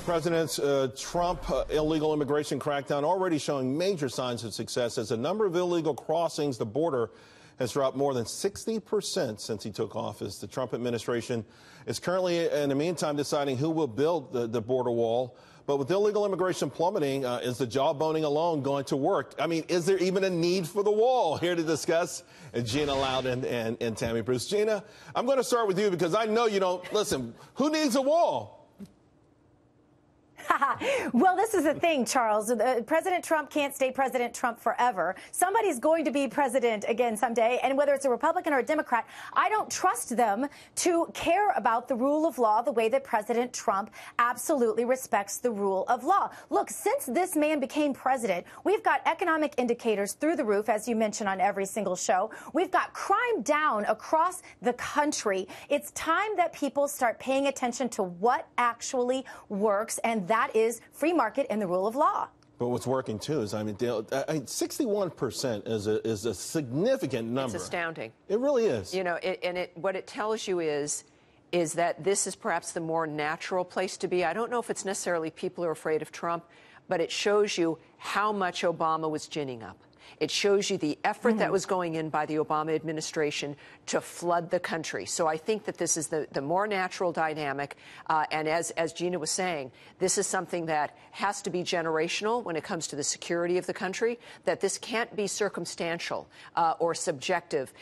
President Trump illegal immigration crackdown already showing major signs of success as the number of illegal crossings the border has dropped more than 60% since he took office. The Trump administration is currently, in the meantime, deciding who will build the border wall. But with illegal immigration plummeting, is the jawboning alone going to work? I mean, is there even a need for the wall? Here to discuss, Gina Loudon and Tammy Bruce. Gina, I'm going to start with you because I know you don't. Listen, who needs a wall? Well, this is the thing, Charles. President Trump can't stay President Trump forever. Somebody's going to be president again someday, and whether it's a Republican or a Democrat, I don't trust them to care about the rule of law the way that President Trump absolutely respects the rule of law. Look, since this man became president, we've got economic indicators through the roof, as you mentioned on every single show. We've got crime down across the country. It's time that people start paying attention to what actually works, and that is free market and the rule of law. But what's working, too, is, 61% is a significant number. It's astounding. It really is. You know, what it tells you is that this is perhaps the more natural place to be. I don't know if it's necessarily people are afraid of Trump, but it shows you how much Obama was ginning up. It shows you the effort that was going in by the Obama administration to flood the country. So I think that this is the more natural dynamic. And as Gina was saying, this is something that has to be generational when it comes to the security of the country, that this can't be circumstantial or subjective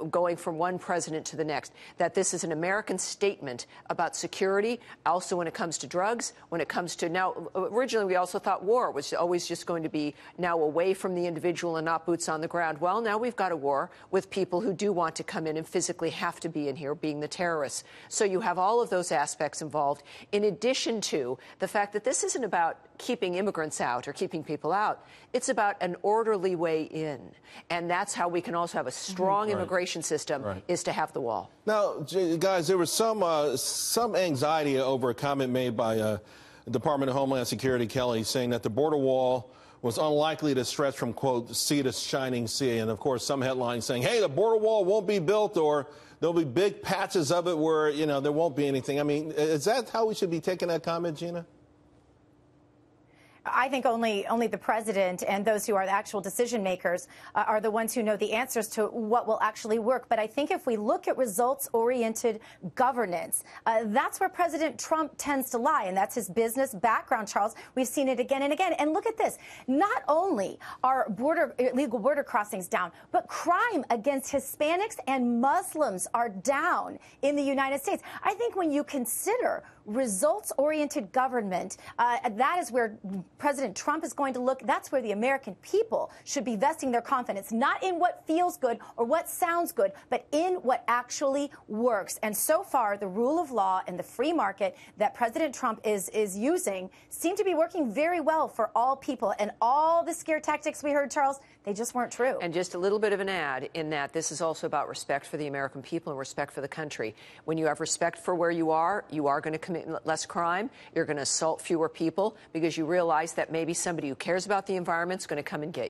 going from one president to the next, that this is an American statement about security, also when it comes to drugs, when it comes to now, originally we also thought war was always just going to be now away from the individual and not boots on the ground. Well, now we've got a war with people who do want to come in and physically have to be in here, being the terrorists. So you have all of those aspects involved, in addition to the fact that this isn't about keeping immigrants out or keeping people out. It's about an orderly way in. And that's how we can also have a strong immigration system, is to have the wall. Now, guys, there was some anxiety over a comment made by Department of Homeland Security, Kelly, saying that the border wall was unlikely to stretch from, quote, sea to shining sea. And, of course, some headlines saying, hey, the border wall won't be built, or there'll be big patches of it where, you know, there won't be anything. I mean, is that how we should be taking that comment, Gina? I think only the president and those who are the actual decision makers are the ones who know the answers to what will actually work. But I think if we look at results-oriented governance, that's where President Trump tends to lie, and that's his business background, Charles. We've seen it again and again. And look at this. Not only are illegal border crossings down, but crime against Hispanics and Muslims are down in the United States. I think when you consider results-oriented government, that is where President Trump is going to look. That's where the American people should be vesting their confidence, not in what feels good or what sounds good, but in what actually works. And so far, the rule of law and the free market that President Trump is using seem to be working very well for all people. And all the scare tactics we heard, Charles, they just weren't true. And just a little bit of an add in that this is also about respect for the American people and respect for the country. When you have respect for where you are going to commit less crime. You're going to assault fewer people because you realize that maybe somebody who cares about the environment is going to come and get